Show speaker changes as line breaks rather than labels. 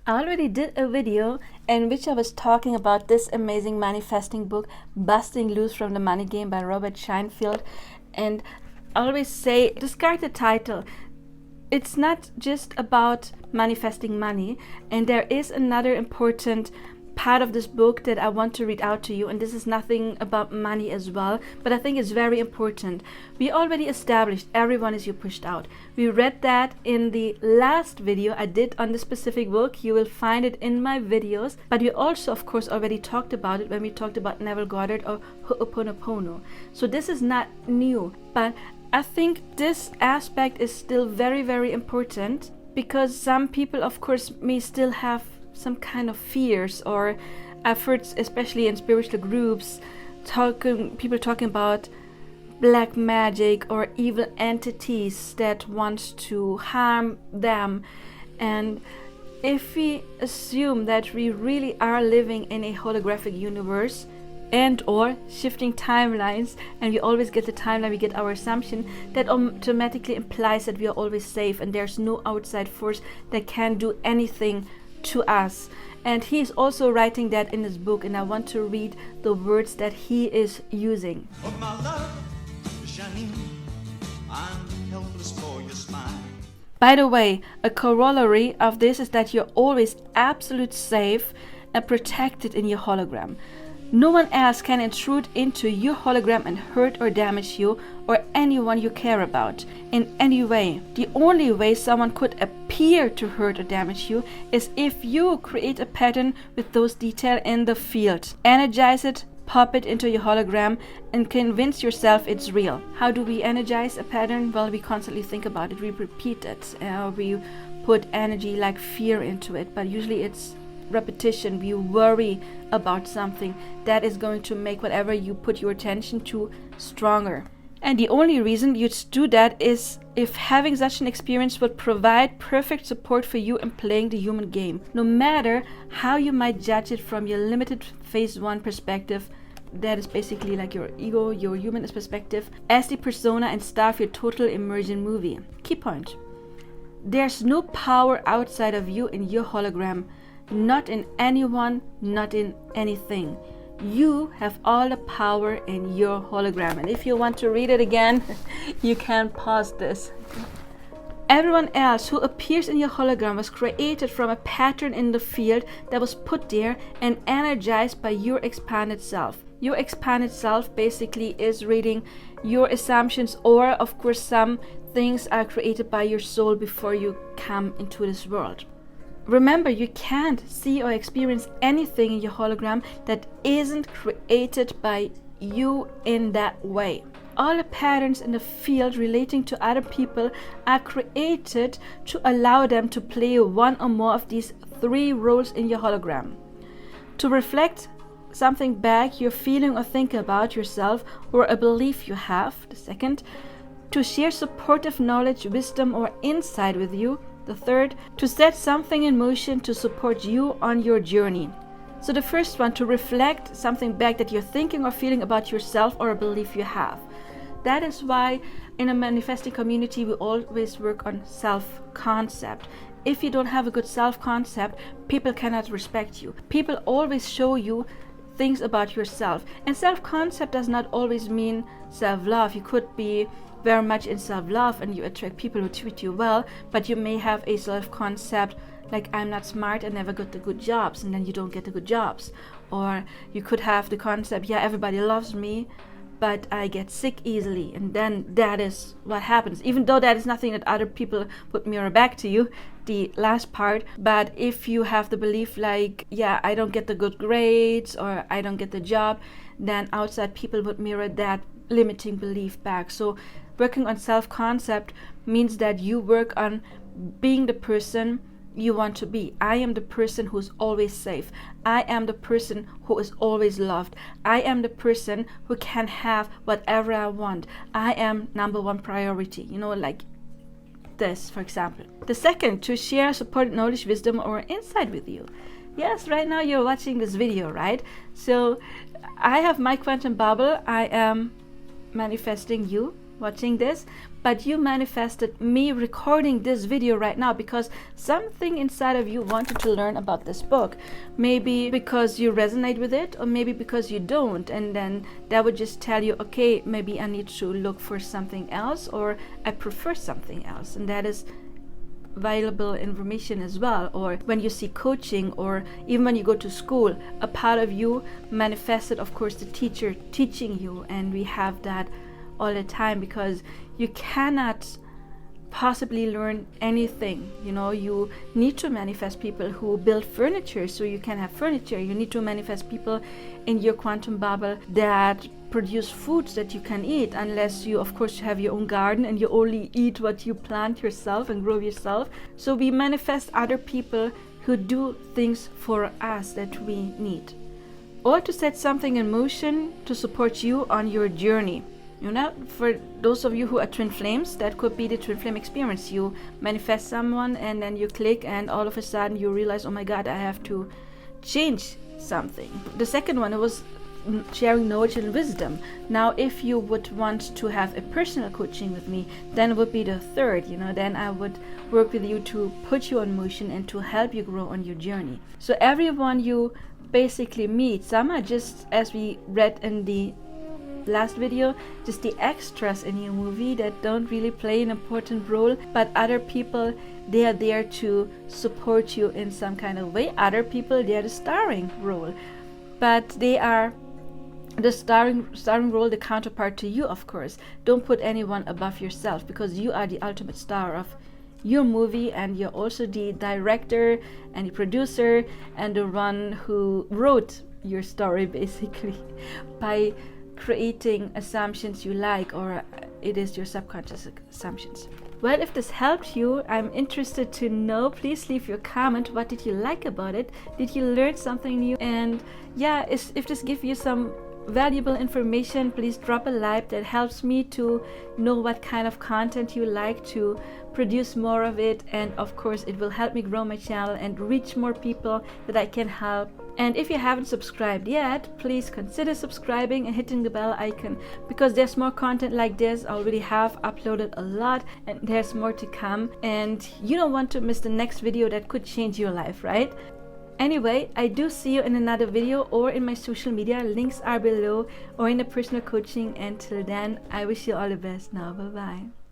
I already did a video in which I was talking about this amazing manifesting book, Busting Loose from the Money Game by Robert Scheinfeld. And I always say, discard the title. It's not just about manifesting money. And there is another important part of this book that I want to read out to you, and this is nothing about money as well, but I think it's very important. We already established everyone is you pushed out. We read that in the last video I did on this specific book. You will find it in my videos, but we also of course already talked about it when we talked about Neville Goddard or Ho'oponopono. So this is not new, but I think this aspect is still very, very important, because some people of course may still have some kind of fears or efforts, especially in spiritual groups, people talking about black magic or evil entities that want to harm them. And if we assume that we really are living in a holographic universe and or shifting timelines, and we always get the timeline, we get our assumption, that automatically implies that we are always safe and there's no outside force that can do anything to us. And he's also writing that in his book, and I want to read the words that he is using. By the way, a corollary of this is that you're always absolute safe and protected in your hologram. No one else can intrude into your hologram and hurt or damage you or anyone you care about in any way. The only way someone could appear to hurt or damage you is if you create a pattern with those details in the field. Energize it, pop it into your hologram, and convince yourself it's real. How do we energize a pattern? Well, we constantly think about it, we repeat it, we put energy like fear into it, but usually it's repetition. We worry about something that is going to make whatever you put your attention to stronger. And the only reason you'd do that is if having such an experience would provide perfect support for you in playing the human game. No matter how you might judge it from your limited phase 1 perspective, that is basically like your ego, your humanist perspective, as the persona and star of your total immersion movie. Key point: there's no power outside of you in your hologram. Not in anyone, not in anything. You have all the power in your hologram. And if you want to read it again, you can pause this. Everyone else who appears in your hologram was created from a pattern in the field that was put there and energized by your expanded self. Your expanded self basically is reading your assumptions, or of course some things are created by your soul before you come into this world. Remember, you can't see or experience anything in your hologram that isn't created by you in that way. All the patterns in the field relating to other people are created to allow them to play one or more of these 3 roles in your hologram. To reflect something back you're feeling or thinking about yourself, or a belief you have, the second. To share supportive knowledge, wisdom, or insight with you, the third. To set something in motion to support you on your journey. So the first one, to reflect something back that you're thinking or feeling about yourself or a belief you have. That is why in a manifesting community we always work on self-concept. If you don't have a good self-concept, people cannot respect you. People always show you things about yourself. And self-concept does not always mean self-love. You could be very much in self-love and you attract people who treat you well, but you may have a self-concept like, I'm not smart and never got the good jobs, and then you don't get the good jobs. Or you could have the concept, yeah, everybody loves me, but I get sick easily, and then that is what happens, even though that is nothing that other people would mirror back to you, the last part. But if you have the belief like, yeah, I don't get the good grades or I don't get the job, then outside people would mirror that limiting belief back. So working on self-concept means that you work on being the person you want to be. I am the person who's always safe. I am the person who is always loved. I am the person who can have whatever I want. I am number 1 priority. Like this, for example. The second, to share supported knowledge, wisdom, or insight with you. Yes, right now you're watching this video, right? So I have my quantum bubble. I am manifesting you. watching this, but you manifested me recording this video right now because something inside of you wanted to learn about this book. Maybe because you resonate with it, or maybe because you don't, and then that would just tell you, okay, maybe I need to look for something else, or I prefer something else. And that is valuable information as well. Or when you see coaching, or even when you go to school, a part of you manifested, of course, the teacher teaching you. And we have that all the time, because you cannot possibly learn anything. You need to manifest people who build furniture so you can have furniture. You need to manifest people in your quantum bubble that produce foods that you can eat, unless you, of course, have your own garden and you only eat what you plant yourself and grow yourself. So we manifest other people who do things for us that we need, or to set something in motion to support you on your journey. For those of you who are twin flames, that could be the twin flame experience. You manifest someone and then you click, and all of a sudden you realize, oh my God, I have to change something. The second one, it was sharing knowledge and wisdom. Now, if you would want to have a personal coaching with me, then it would be the third. Then I would work with you to put you on motion and to help you grow on your journey. So everyone you basically meet, some are just, as we read in the last video, just the extras in your movie that don't really play an important role, but other people, they are there to support you in some kind of way. Other people, they are the starring role, but they are the starring role, the counterpart to you, of course. Don't put anyone above yourself, because you are the ultimate star of your movie, and you're also the director and the producer and the one who wrote your story, basically, by creating assumptions you like, or it is your subconscious assumptions. Well, if this helped you, I'm interested to know. Please leave your comment. What did you like about it? Did you learn something new? And if this gives you some valuable information, please drop a like. That helps me to know what kind of content you like, to produce more of it, and of course it will help me grow my channel and reach more people that I can help. And if you haven't subscribed yet, please consider subscribing and hitting the bell icon, because there's more content like this. I already have uploaded a lot, and there's more to come, and you don't want to miss the next video that could change your life, right? Anyway, I do see you in another video, or in my social media. Links are below, or in the personal coaching. Until then, I wish you all the best. Now, bye bye.